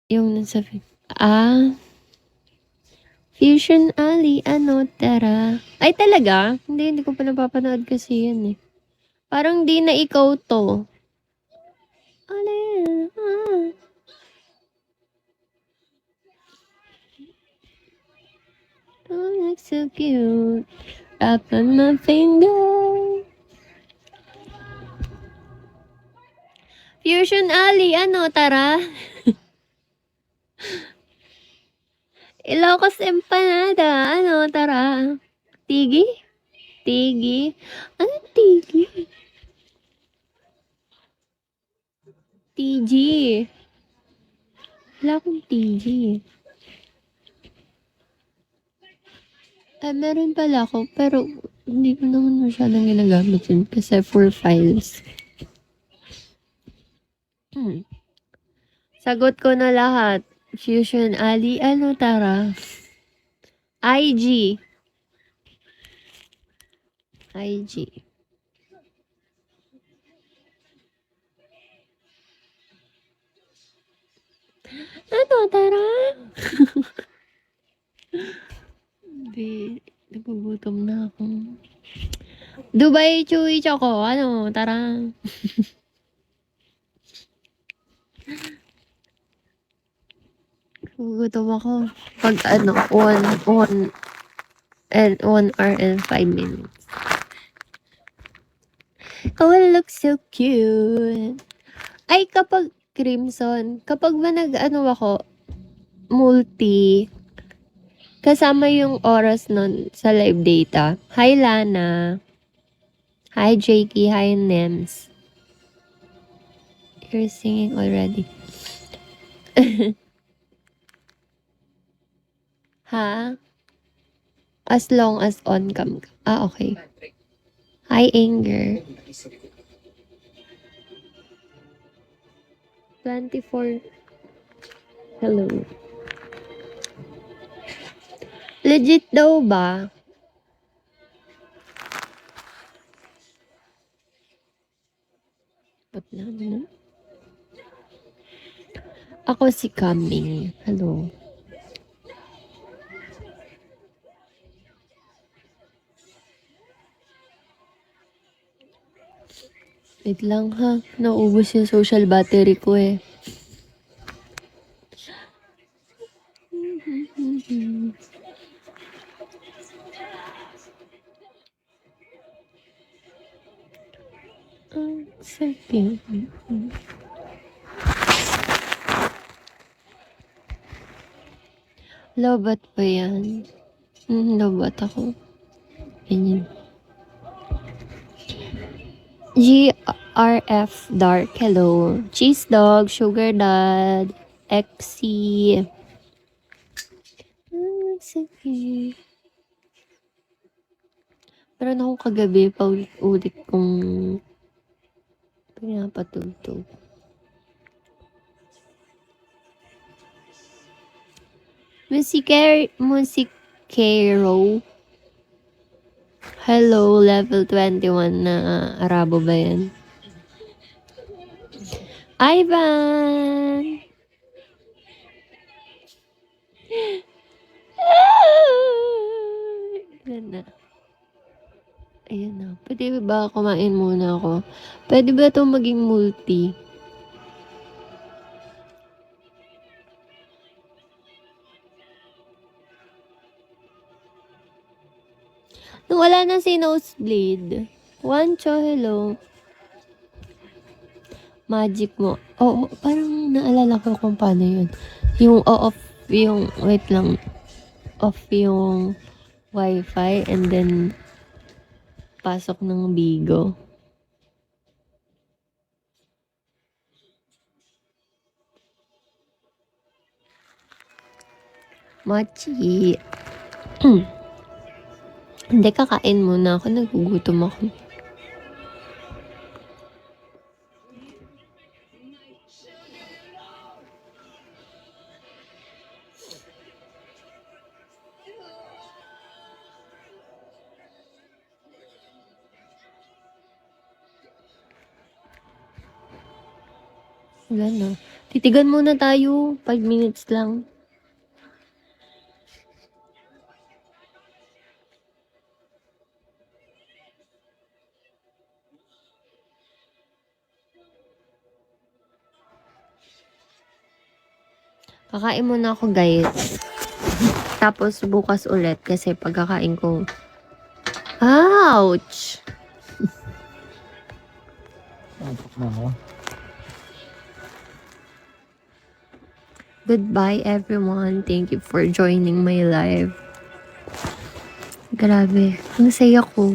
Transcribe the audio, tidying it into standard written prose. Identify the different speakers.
Speaker 1: Yung nasa Fusion Ali, ano, tara. Ay, talaga? Hindi ko pa napapanood kasi yan eh. Parang di na ikaw to. Ano yan? Oh, looks so cute. Up on my finger. Fusion Ali, ano, tara. Ilocos Empanada, ano, tara. Tigi? Tigi? Ano tigi? TG. Wala akong TG. Ah, meron pala ako, pero hindi ko naman masyadong ginagamit yun kasi for files. Sagot ko na lahat. Fusion Ali, ano, tara. IG. IG. Ano, tara? Hindi. Nagugutom na ako. Dubai Chewy Choco. Ano, tara. Nagugutom ako. Pag ano, 1 hour and 5 minutes. Oh, it looks so cute. Ay, kapag Crimson, kapag ba nag-ano ako, multi, kasama yung oras nun sa live data. Hi, Lana. Hi, Jakey. Hi, Nems. You're singing already. Ha? As long as on cam ka. Ah, okay. Hi, Anger. 24. Hello. Legit daw ba? Ba't na? Ako si Kaming. Hello. Wait lang ha. Naubos yung social battery ko eh. Sige. Lobat ba yan? Lobat ako. Ganyan. GRF Dark. Hello. Cheese Dog. Sugar Dad. XC. Sige. Pero ako kagabi, paulit-ulit kong pinapatugtog. Musikero. Hello, level 21 na Arabo ba yan? Ivan! Ayan na. Ayan na. Pwede ba kumain muna ako? Pwede ba ito maging multi? Nung wala na si Nosebleed. Wancho, hello. Magic mo. Oo, parang naalala ko kung paano yun. Yung off, yung, wait lang. Off yung wifi and then pasok ng Bigo. Mochi. Hindi, kakain muna ako. Nagugutom ako. Gano. Titigan muna tayo. 5 minutes lang. Kakain muna ako, guys. Tapos bukas ulit kasi pagkakain ko. Ouch! Goodbye, everyone. Thank you for joining my live. Grabe. Ang saya ko.